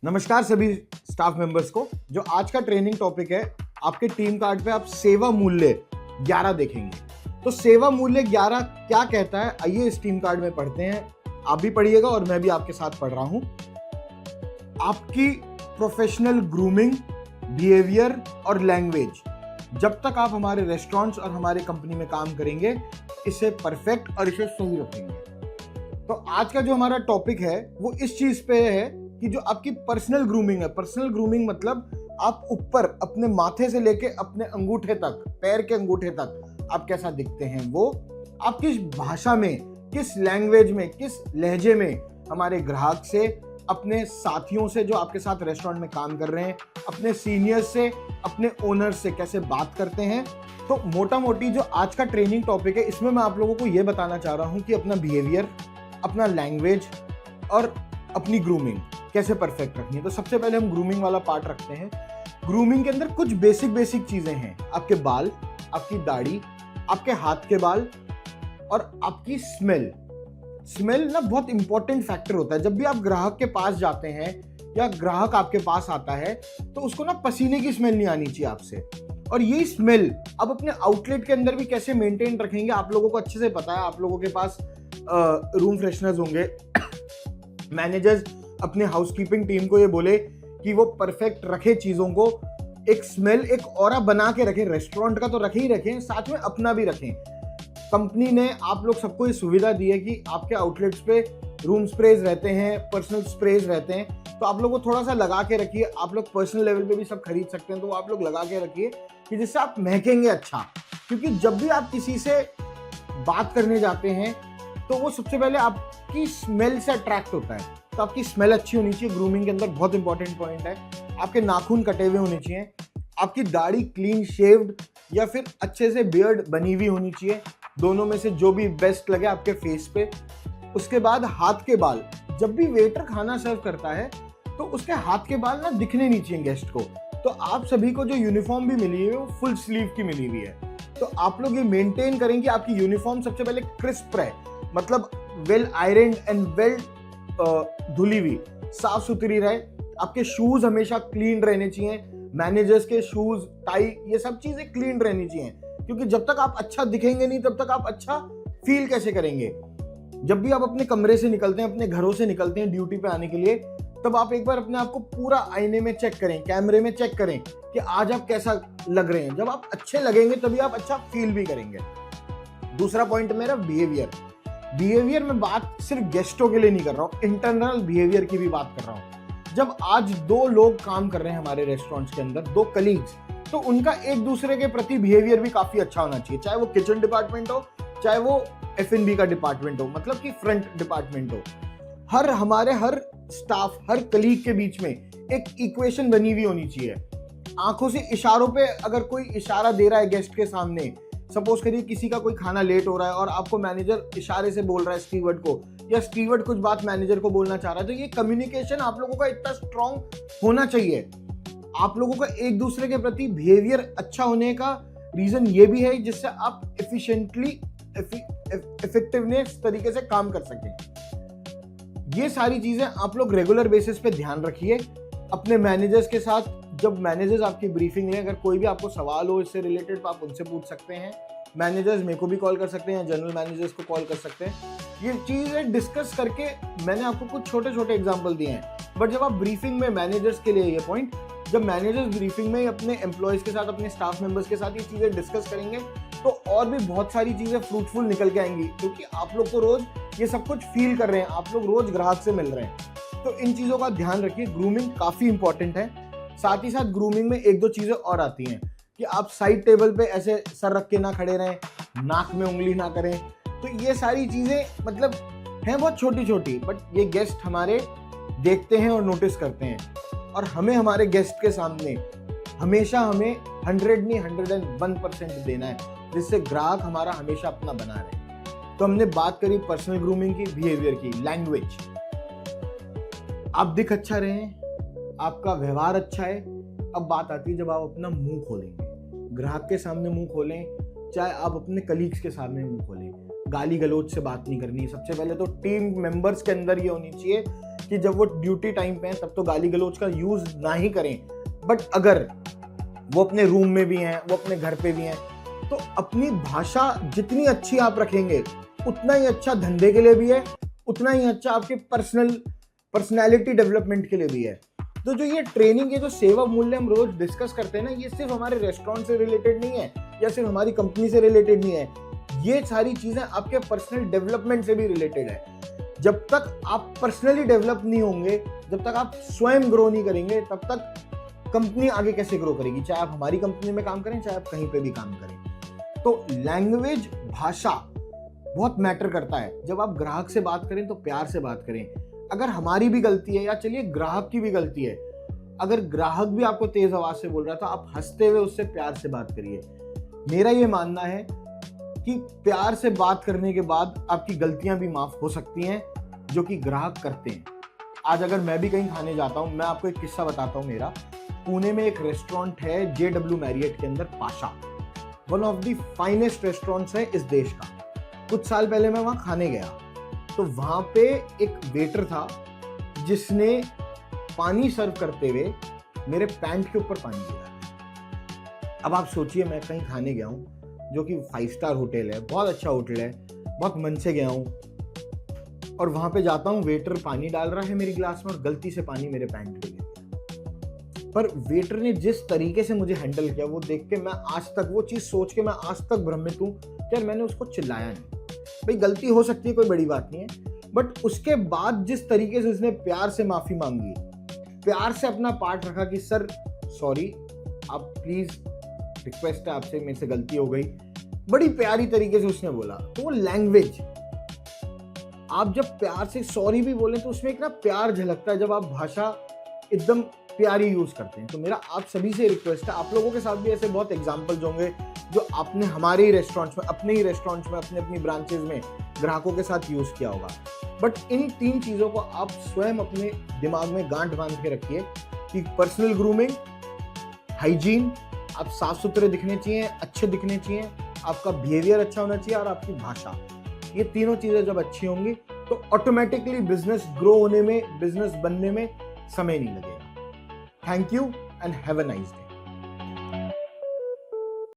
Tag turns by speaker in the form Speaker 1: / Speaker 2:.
Speaker 1: नमस्कार सभी staff members को। जो आज का ट्रेनिंग टॉपिक है, आपके टीम कार्ड पे आप सेवा मूल्य 11 देखेंगे। तो सेवा मूल्य 11 क्या कहता है, आइए इस टीम कार्ड में पढ़ते हैं। आप भी पढ़िएगा और मैं भी आपके साथ पढ़ रहा हूं। आपकी प्रोफेशनल ग्रूमिंग, बिहेवियर और लैंग्वेज, जब तक आप हमारे रेस्टोरेंट्स और हमारे कंपनी में काम करेंगे, इसे परफेक्ट और इसे सही रखेंगे। तो आज का जो हमारा टॉपिक है वो इस चीज पे है कि जो आपकी पर्सनल ग्रूमिंग है। पर्सनल ग्रूमिंग मतलब आप ऊपर अपने माथे से लेके अपने अंगूठे तक, पैर के अंगूठे तक आप कैसा दिखते हैं, वो आप किस भाषा में, किस लैंग्वेज में, किस लहजे में हमारे ग्राहक से, अपने साथियों से जो आपके साथ रेस्टोरेंट में काम कर रहे हैं, अपने सीनियर्स से, अपने ओनर्स से कैसे बात करते हैं। तो मोटा मोटी जो आज का ट्रेनिंग टॉपिक है, इसमें मैं आप लोगों को ये बताना चाह रहा हूँ कि अपना बिहेवियर, अपना लैंग्वेज और अपनी ग्रूमिंग कैसे परफेक्ट रखनी है। तो सबसे पहले हम ग्रूमिंग वाला पार्ट रखते हैं। ग्रूमिंग के अंदर कुछ बेसिक चीजें हैं। आपके बाल, आपकी दाढ़ी, आपके हाथ के बाल और आपकी स्मेल। स्मेल ना बहुत इंपॉर्टेंट फैक्टर होता है। जब भी आप ग्राहक के पास जाते हैं या ग्राहक आपके पास आता है तो उसको ना पसीने की स्मेल नहीं आनी चाहिए आपसे। और ये स्मेल अब अपने आउटलेट के अंदर भी कैसे मेंटेन रखेंगे, आप लोगों को अच्छे से पता है। आप लोगों के पास रूम फ्रेशनर्स होंगे। मैनेजर्स अपने हाउसकीपिंग टीम को ये बोले कि वो परफेक्ट रखे चीजों को, एक स्मेल, एक ऑरा बना के रखें। रेस्टोरेंट का तो रखे ही रखें, साथ में अपना भी रखें। कंपनी ने आप लोग सबको ये सुविधा दी है कि आपके आउटलेट्स पे रूम स्प्रेज रहते हैं, पर्सनल स्प्रेज रहते हैं, तो आप लोग को थोड़ा सा लगा के रखिए। आप लोग पर्सनल लेवल पे भी सब खरीद सकते हैं, तो आप लोग लगा के रखिए कि जिससे आप महकेंगे अच्छा। क्योंकि जब भी आप किसी से बात करने जाते हैं तो वो सबसे पहले आपकी स्मेल से अट्रैक्ट होता है। तो आपकी स्मेल अच्छी होनी चाहिए। ग्रूमिंग के अंदर बहुत इंपॉर्टेंट पॉइंट है। आपके नाखून कटे हुए होने चाहिए, आपकी दाढ़ी क्लीन शेव्ड या फिर अच्छे से बियर्ड बनी हुई होनी चाहिए। दोनों में से जो भी बेस्ट लगे आपके फेस पे। उसके बाद हाथ के बाल, जब भी वेटर खाना सर्व करता है तो उसके हाथ के बाल ना दिखने नहीं चाहिए गेस्ट को। तो आप सभी को जो यूनिफॉर्म भी मिली है वो फुल स्लीव की मिली हुई है। तो आप लोग ये मेंटेन करें कि आपकी यूनिफॉर्म सबसे पहले क्रिस्प रहे, मतलब वेल आयरन्ड एंड वेल धुली हुई, साफ सुथरी रहे। आपके शूज हमेशा क्लीन रहने चाहिए। मैनेजर्स के शूज, टाई, ये सब चीजें क्लीन रहनी चाहिए। क्योंकि जब तक आप अच्छा दिखेंगे नहीं, तब तक आप अच्छा फील कैसे करेंगे। जब भी आप अपने कमरे से निकलते हैं, अपने घरों से निकलते हैं ड्यूटी पे आने के लिए, तब आप एक बार अपने आप को पूरा आईने में चेक करें, कैमरे में चेक करें कि आज आप कैसा लग रहे हैं। जब आप अच्छे लगेंगे तभी आप अच्छा फील भी करेंगे। दूसरा पॉइंट मेरा बिहेवियर। बिहेवियर में बात सिर्फ गेस्टों के लिए नहीं कर रहा हूँ, इंटरनल बिहेवियर की भी बात कर रहा हूँ। जब आज दो लोग काम कर रहे हैं हमारे रेस्टोरेंट्स के अंदर, दो कलीग्स, तो उनका एक दूसरे के प्रति बिहेवियर भी काफी अच्छा होना चाहिए। चाहे वो किचन डिपार्टमेंट हो, चाहे वो F&B का डिपार्टमेंट हो, मतलब कि फ्रंट डिपार्टमेंट हो। हर स्टाफ, हर कलीग के बीच में एक इक्वेशन बनी हुई होनी चाहिए। आंखों से इशारों पे अगर कोई इशारा दे रहा है गेस्ट के सामने, सपोज करिए किसी का कोई खाना लेट हो रहा है और आपको मैनेजर इशारे से बोल रहा है स्टीवर्ड को, या स्टीवर्ड कुछ बात मैनेजर को बोलना चाह रहा है, तो ये कम्युनिकेशन आप लोगों का इतना स्ट्रांग होना चाहिए। आप लोगों का एक दूसरे के प्रति बिहेवियर अच्छा होने का रीजन ये भी है जिससे आप एफिशिएंटली, इफेक्टिवनेस तरीके से काम कर सकें। ये सारी चीजें आप लोग रेगुलर बेसिस पे ध्यान रखिए अपने मैनेजर्स के साथ। जब मैनेजर्स आपकी ब्रीफिंग लें, अगर कोई भी आपको सवाल हो इससे रिलेटेड तो आप उनसे पूछ सकते हैं। मैनेजर्स मेरे को भी कॉल कर सकते हैं या जनरल मैनेजर्स को कॉल कर सकते हैं। ये चीजें डिस्कस करके मैंने आपको कुछ छोटे छोटे एग्जांपल दिए हैं। बट जब आप ब्रीफिंग में मैनेजर्स के लिए ये पॉइंट, जब मैनेजर्स ब्रीफिंग में अपने एम्प्लॉयज के साथ, अपने स्टाफ मेंबर्स के साथ ये चीजें डिस्कस करेंगे तो और भी बहुत सारी चीजें फ्रूटफुल निकल के आएंगी। क्योंकि आप लोग को रोज ये सब कुछ फील कर रहे हैं, आप लोग रोज ग्राहक से मिल रहे हैं। तो इन चीजों का ध्यान रखिए। ग्रूमिंग काफी इंपॉर्टेंट है। साथ ही साथ ग्रूमिंग में एक दो चीजें और आती हैं कि आप साइड टेबल पे ऐसे सर रख के ना खड़े रहें, नाक में उंगली ना करें। तो ये सारी चीजें मतलब हैं बहुत छोटी छोटी, बट ये गेस्ट हमारे देखते हैं और नोटिस करते हैं। और हमें हमारे गेस्ट के सामने हमेशा हमें 100 नहीं 101% देना है, जिससे ग्राहक हमारा हमेशा अपना बना रहे। तो हमने बात करी पर्सनल ग्रूमिंग की, बिहेवियर की, लैंग्वेज। आप दिख अच्छा रहे हैं, आपका व्यवहार अच्छा है। अब बात आती है जब आप अपना मुंह खोलेंगे, ग्राहक के सामने मुंह खोलें, चाहे आप अपने कलीग्स के सामने मुंह खोलें। गाली गलौज से बात नहीं करनी। सबसे पहले तो टीम मेंबर्स के अंदर ये होनी चाहिए कि जब वो ड्यूटी टाइम पे हैं तब तो गाली गलौज का यूज ना ही करें, बट अगर वो अपने रूम में भी हैं, वो अपने घर पे भी हैं, तो अपनी भाषा जितनी अच्छी आप रखेंगे उतना ही अच्छा धंधे के लिए भी है, उतना ही अच्छा आपके पर्सनैलिटी डेवलपमेंट के लिए भी है। तो जो ये ट्रेनिंग, ये जो सेवा मूल्य हम रोज डिस्कस करते हैं ना, ये सिर्फ हमारे रेस्टोरेंट से रिलेटेड नहीं है या सिर्फ हमारी कंपनी से रिलेटेड नहीं है, ये सारी चीजें आपके पर्सनल डेवलपमेंट से भी रिलेटेड है। जब तक आप पर्सनली डेवलप नहीं होंगे, जब तक आप स्वयं ग्रो नहीं करेंगे, तब तक कंपनी आगे कैसे ग्रो करेगी, चाहे आप हमारी कंपनी में काम करें, चाहे आप कहीं पे भी काम करें। तो लैंग्वेज, भाषा बहुत मैटर करता है। जब आप ग्राहक से बात करें तो प्यार से बात करें। अगर हमारी भी गलती है या चलिए ग्राहक की भी गलती है, अगर ग्राहक भी आपको तेज आवाज से बोल रहा था, आप हंसते हुए उससे प्यार से बात करिए। मेरा ये मानना है कि प्यार से बात करने के बाद आपकी गलतियां भी माफ हो सकती हैं, जो कि ग्राहक करते हैं। आज अगर मैं भी कहीं खाने जाता हूं, मैं आपको एक किस्सा बताता हूं मेरा। पुणे में एक रेस्टोरेंट है JW मैरियट के अंदर, Pasha, one of the finest restaurants है इस देश का। कुछ साल पहले मैं वहां खाने गया, तो वहां पे एक वेटर था जिसने पानी सर्व करते हुए मेरे पैंट के ऊपर पानी दिया। अब आप सोचिए, मैं कहीं खाने गया हूं जो कि 5 स्टार होटल है, बहुत अच्छा होटल है, बहुत मन से गया हूं, और वहां पे जाता हूं, वेटर पानी डाल रहा है मेरी गिलास में और गलती से पानी मेरे पैंट पे गिर गया। पर वेटर ने जिस तरीके से मुझे हैंडल किया, वो देख के मैं आज तक, वो चीज सोच के मैं आज तक भ्रमित हूं कि यार मैंने उसको चिल्लाया नहीं। भाई गलती हो सकती है, कोई बड़ी बात नहीं है, बट उसके बाद जिस तरीके से उसने प्यार से माफी मांगी, प्यार से अपना पार्ट रखा कि सर सॉरी, आप प्लीज, रिक्वेस्ट है आपसे, मेरे से गलती हो गई, बड़ी प्यारी तरीके से उसने बोला। तो वो लैंग्वेज, आप जब प्यार से सॉरी भी बोलें तो उसमें एक ना प्यार झलकता है, जब आप भाषा एकदम प्यारी यूज करते हैं। तो मेरा आप सभी से रिक्वेस्ट है, आप लोगों के साथ भी ऐसे बहुत एग्जांपल्स होंगे जो आपने हमारे ही रेस्टोरेंट्स में, अपने ही रेस्टोरेंट्स में, अपने अपनी ब्रांचेस में ग्राहकों के साथ यूज किया होगा। बट इन 3 चीजों को आप स्वयं अपने दिमाग में गांठ बांध के रखिए कि पर्सनल ग्रूमिंग, हाइजीन, आप साफ सुथरे दिखने चाहिए, अच्छे दिखने चाहिए, आपका बिहेवियर अच्छा होना चाहिए, और आपकी भाषा, ये तीनों चीजें जब अच्छी होंगी तो ऑटोमेटिकली बिजनेस ग्रो होने में, बिजनेस बनने में समय नहीं लगेगा। Thank you and have a nice day.